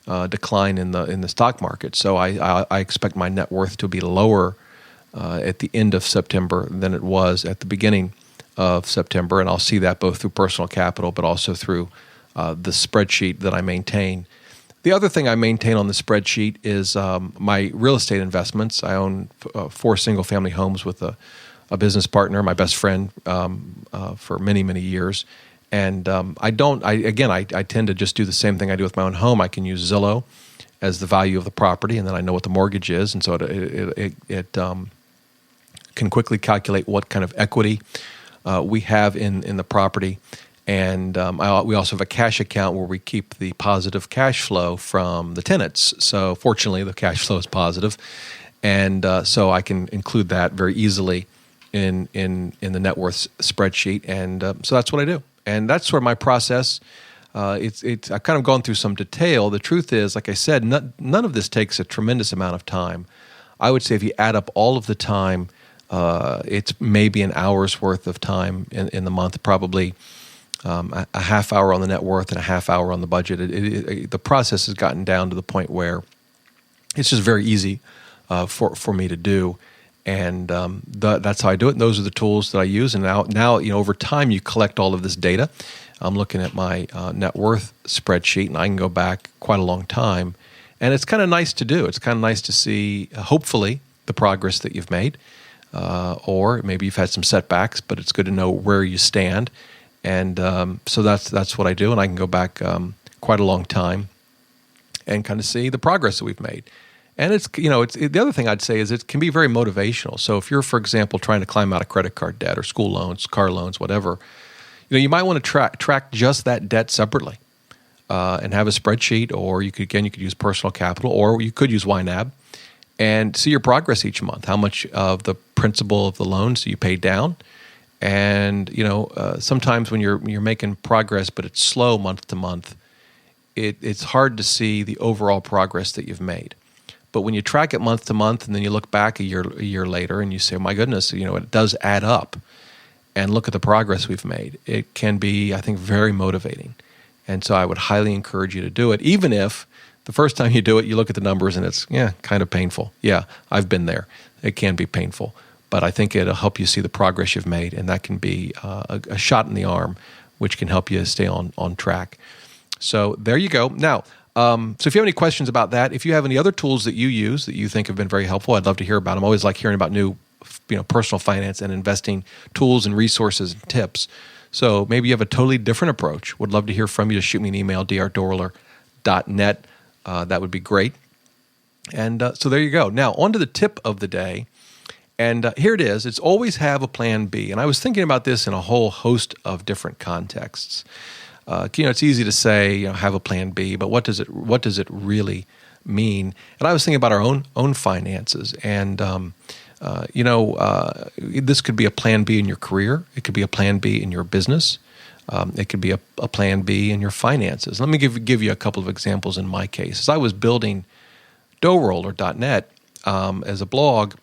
a decline in the stock market. So I expect my net worth to be lower at the end of September than it was at the beginning of September. And I'll see that both through Personal Capital, but also through the spreadsheet that I maintain. The other thing I maintain on the spreadsheet is my real estate investments. I own 4 single-family homes with a business partner, my best friend, for many, many years. And I tend to just do the same thing I do with my own home. I can use Zillow as the value of the property, and then I know what the mortgage is, and so it can quickly calculate what kind of equity we have in the property. And we also have a cash account where we keep the positive cash flow from the tenants. So fortunately, the cash flow is positive, and so I can include that very easily in the net worth spreadsheet. And so that's what I do, and that's sort of my process. I've kind of gone through some detail. The truth is, like I said, none of this takes a tremendous amount of time. I would say if you add up all of the time, it's maybe an hour's worth of time in the month, probably. A half hour on the net worth and a half hour on the budget. The process has gotten down to the point where it's just very easy for me to do, and that's how I do it. And those are the tools that I use. And now over time, you collect all of this data. I'm looking at my net worth spreadsheet, and I can go back quite a long time, and it's kind of nice to do. It's kind of nice to see, hopefully, the progress that you've made, or maybe you've had some setbacks, but it's good to know where you stand. And so that's what I do, and I can go back quite a long time and kind of see the progress that we've made. And it's the other thing I'd say is it can be very motivational. So if you're, for example, trying to climb out of credit card debt or school loans, car loans, whatever, you might want to track just that debt separately and have a spreadsheet, or you could use Personal Capital, or you could use YNAB and see your progress each month. How much of the principal of the loans do you pay down? And sometimes when you're making progress, but it's slow month to month, it's hard to see the overall progress that you've made. But when you track it month to month, and then you look back a year later, and you say, "My goodness, it does add up," and look at the progress we've made, it can be, I think, very motivating. And so I would highly encourage you to do it, even if the first time you do it, you look at the numbers and it's kind of painful. Yeah, I've been there. It can be painful. But I think it'll help you see the progress you've made, and that can be a shot in the arm, which can help you stay on track. So there you go. Now, so if you have any questions about that, if you have any other tools that you use that you think have been very helpful, I'd love to hear about them. I always like hearing about new personal finance and investing tools and resources and tips. So maybe you have a totally different approach. Would love to hear from you. Just shoot me an email, dr.doughroller.net. That would be great. And so there you go. Now, on to the tip of the day. And here it is. It's always have a plan B. And I was thinking about this in a whole host of different contexts. It's easy to say, have a plan B, but what does it really mean? And I was thinking about our own finances, and this could be a plan B in your career. It could be a plan B in your business. It could be a plan B in your finances. Let me give you a couple of examples in my case. As I was building DoughRoller.net as a blog,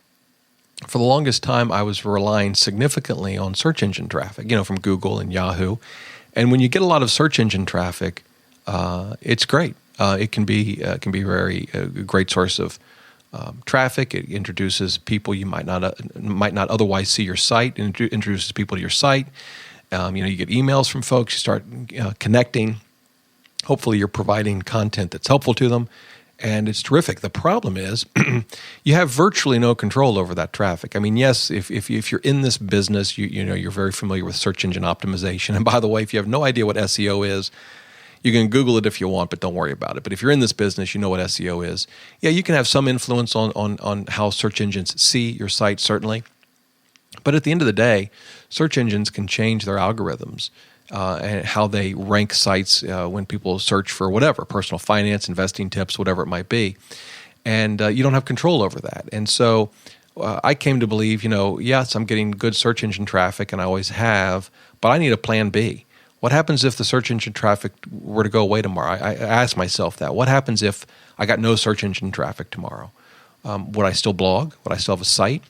for the longest time I was relying significantly on search engine traffic, from Google and Yahoo. And when you get a lot of search engine traffic, it's great. It can be very a great source of traffic. It introduces people you might not otherwise see your site. It introduces people to your site. You get emails from folks. You start connecting. Hopefully, you're providing content that's helpful to them, and it's terrific. The problem is you have virtually no control over that traffic. I mean, yes, if you're in this business, you're very familiar with search engine optimization. And by the way, if you have no idea what SEO is, you can Google it if you want, but don't worry about it. But if you're in this business, you know what SEO is. Yeah, you can have some influence on how search engines see your site, certainly. But at the end of the day, search engines can change their algorithms and how they rank sites when people search for whatever, personal finance, investing tips, whatever it might be. And you don't have control over that. And so I came to believe, yes, I'm getting good search engine traffic, and I always have, but I need a plan B. What happens if the search engine traffic were to go away tomorrow? I asked myself that. What happens if I got no search engine traffic tomorrow? Would I still blog? Would I still have a site?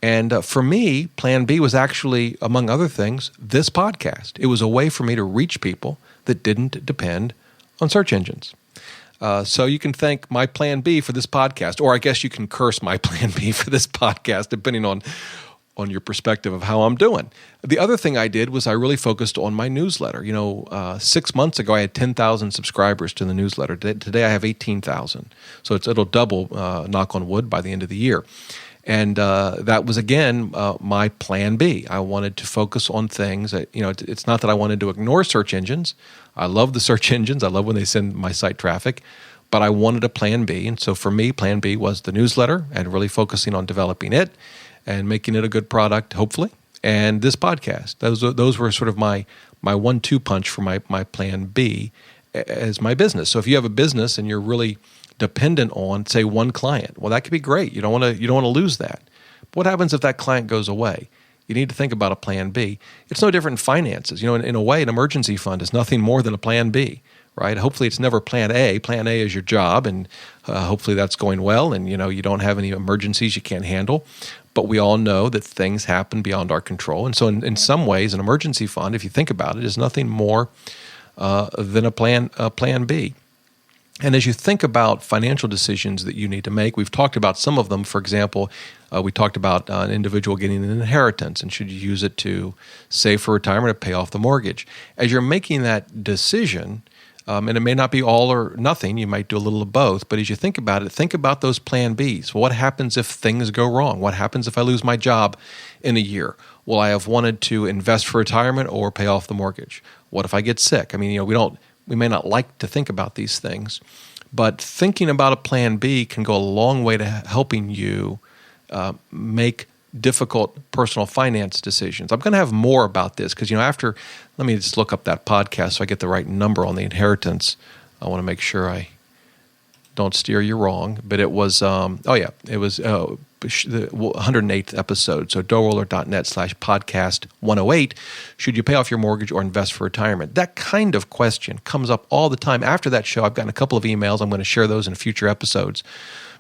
And for me, plan B was actually, among other things, this podcast. It was a way for me to reach people that didn't depend on search engines. So you can thank my plan B for this podcast, or I guess you can curse my plan B for this podcast, depending on your perspective of how I'm doing. The other thing I did was I really focused on my newsletter. 6 months ago, I had 10,000 subscribers to the newsletter. Today, I have 18,000. So it'll double, knock on wood, by the end of the year. And that was, again, my plan B. I wanted to focus on things that, it's not that I wanted to ignore search engines. I love the search engines. I love when they send my site traffic. But I wanted a plan B. And so for me, plan B was the newsletter and really focusing on developing it and making it a good product, hopefully, and this podcast. Those were sort of my 1-2 punch for my plan B as my business. So if you have a business and you're really dependent on, say, one client, well, that could be great. You don't want to lose that. But what happens if that client goes away? You need to think about a plan B. It's no different in finances. In a way, an emergency fund is nothing more than a plan B, right? Hopefully, it's never plan A. Plan A is your job, and hopefully that's going well, and you don't have any emergencies you can't handle. But we all know that things happen beyond our control. And so in some ways, an emergency fund, if you think about it, is nothing more than a plan B. And as you think about financial decisions that you need to make, we've talked about some of them. For example, we talked about an individual getting an inheritance, and should you use it to save for retirement or pay off the mortgage. As you're making that decision, and it may not be all or nothing, you might do a little of both, but as you think about it, think about those plan Bs. What happens if things go wrong? What happens if I lose my job in a year? Will I have wanted to invest for retirement or pay off the mortgage? What if I get sick? I mean, we may not like to think about these things, but thinking about a plan B can go a long way to helping you make difficult personal finance decisions. I'm going to have more about this because, let me just look up that podcast so I get the right number on the inheritance. I want to make sure I don't steer you wrong, but it was, it was the 108th episode. So DoughRoller.net/podcast 108. Should you pay off your mortgage or invest for retirement? That kind of question comes up all the time. After that show, I've gotten a couple of emails. I'm going to share those in future episodes.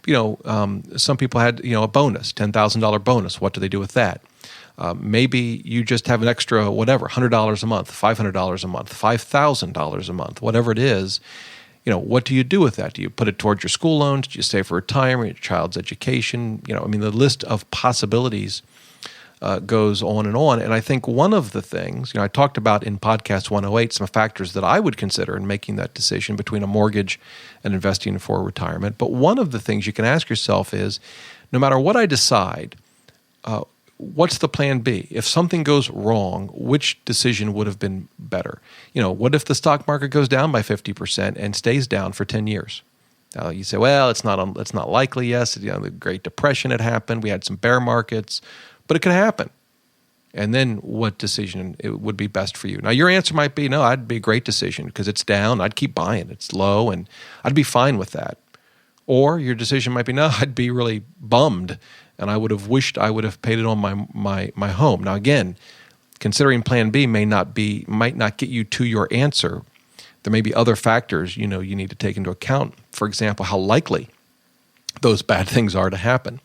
Some people had, a bonus, $10,000 bonus. What do they do with that? Maybe you just have an extra, whatever, $100 a month, $500 a month, $5,000 a month, whatever it is. What do you do with that? Do you put it towards your school loans? Do you save for retirement, your child's education? The list of possibilities goes on. And I think one of the things, I talked about in podcast 108, some factors that I would consider in making that decision between a mortgage and investing for retirement. But one of the things you can ask yourself is, no matter what I decide, what's the plan B? If something goes wrong, which decision would have been better? What if the stock market goes down by 50% and stays down for 10 years? Now you say, well, it's not likely. Yes, the Great Depression had happened. We had some bear markets, but it could happen. And then what decision it would be best for you? Now, your answer might be, no, I'd be a great decision because it's down. I'd keep buying. It's low, and I'd be fine with that. Or your decision might be, no, I'd be really bummed, and I would have wished I would have paid it on my home. Now, again, considering Plan B might not get you to your answer. There may be other factors you need to take into account. For example, how likely those bad things are to happen.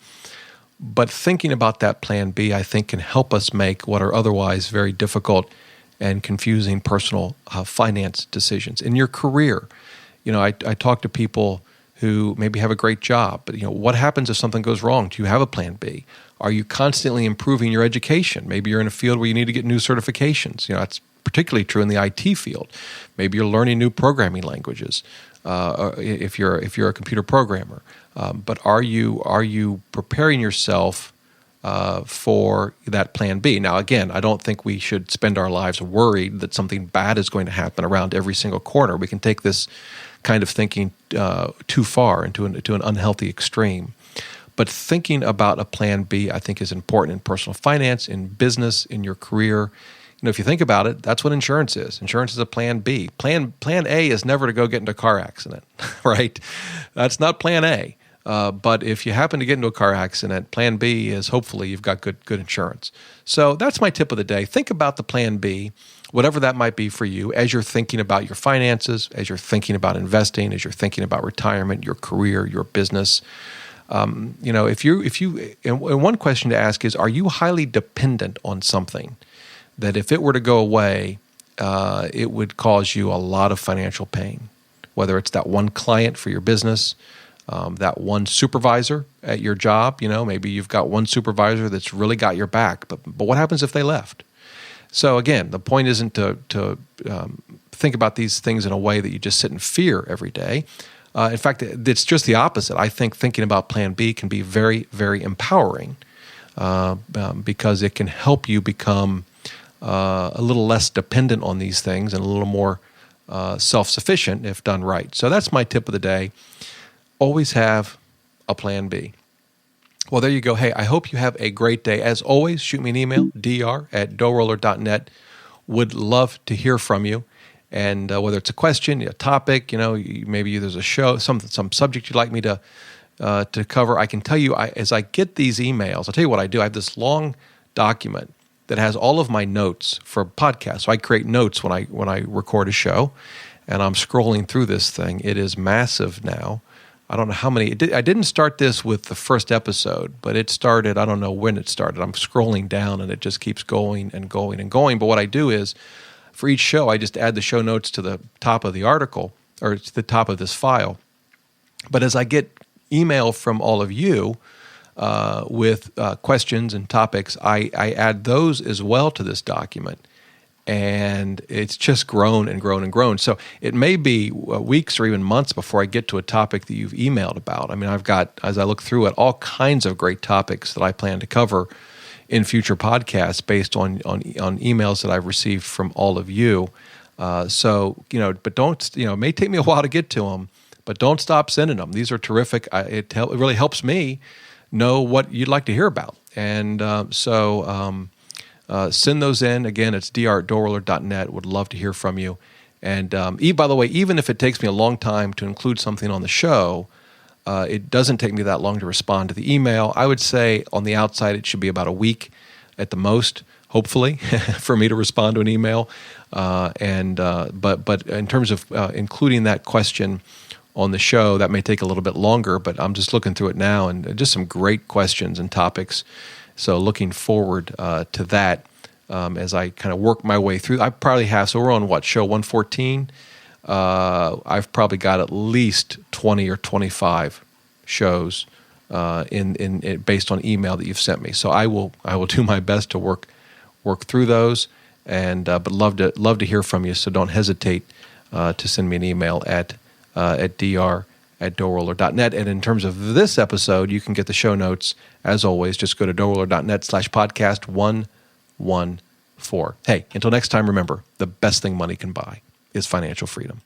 But thinking about that Plan B, I think, can help us make what are otherwise very difficult and confusing personal finance decisions. In your career, I talk to people who maybe have a great job, but what happens if something goes wrong? Do you have a Plan B? Are you constantly improving your education? Maybe you're in a field where you need to get new certifications. That's particularly true in the IT field. Maybe you're learning new programming languages. If you're a computer programmer, but are you preparing yourself for that Plan B? Now, again, I don't think we should spend our lives worried that something bad is going to happen around every single corner. We can take this kind of thinking too far into an unhealthy extreme. But thinking about a Plan B, I think, is important in personal finance, in business, in your career. If you think about it, that's what insurance is. Insurance is a Plan B. Plan A is never to go get into a car accident, right? That's not Plan A. But if you happen to get into a car accident, Plan B is hopefully you've got good insurance. So that's my tip of the day. Think about the Plan B, whatever that might be for you, as you're thinking about your finances, as you're thinking about investing, as you're thinking about retirement, your career, your business. And one question to ask is, are you highly dependent on something that if it were to go away, it would cause you a lot of financial pain? Whether it's that one client for your business, that one supervisor at your job, maybe you've got one supervisor that's really got your back, but what happens if they left? So again, the point isn't to think about these things in a way that you just sit in fear every day. In fact, it's just the opposite. I think thinking about Plan B can be very, very empowering because it can help you become a little less dependent on these things and a little more self-sufficient if done right. So that's my tip of the day. Always have a Plan B. Well, there you go. Hey, I hope you have a great day. As always, shoot me an email, dr@DoughRoller.net. Would love to hear from you. And whether it's a question, a topic, maybe there's a show, some subject you'd like me to cover, I can tell you as I get these emails, I'll tell you what I do. I have this long document that has all of my notes for podcasts. So I create notes when I record a show, and I'm scrolling through this thing. It is massive now. I don't know how many. I didn't start this with the first episode, but it started, I don't know when it started. I'm scrolling down, and it just keeps going and going and going. But what I do is, for each show, I just add the show notes to the top of the article, or to the top of this file. But as I get email from all of you with questions and topics, I add those as well to this document. And it's just grown and grown and grown. So it may be weeks or even months before I get to a topic that you've emailed about. I mean, I've got, as I look through it, all kinds of great topics that I plan to cover in future podcasts based on emails that I've received from all of you. But don't, it may take me a while to get to them, but don't stop sending them. These are terrific. It really helps me know what you'd like to hear about. And send those in. Again, it's dr@DoughRoller.net. Would love to hear from you. And by the way, even if it takes me a long time to include something on the show, it doesn't take me that long to respond to the email. I would say on the outside, it should be about a week at the most, hopefully, for me to respond to an email. But in terms of including that question on the show, that may take a little bit longer, but I'm just looking through it now, and just some great questions and topics. So looking forward to that as I kind of work my way through. I probably have, so we're on show 114? I've probably got at least 20 or 25 shows in based on email that you've sent me. So I will do my best to work through those, and but love to hear from you. So don't hesitate to send me an email at dr@DoughRoller.net. And in terms of this episode, you can get the show notes. As always, just go to DoughRoller.net/podcast 114. Hey, until next time, remember, the best thing money can buy is financial freedom.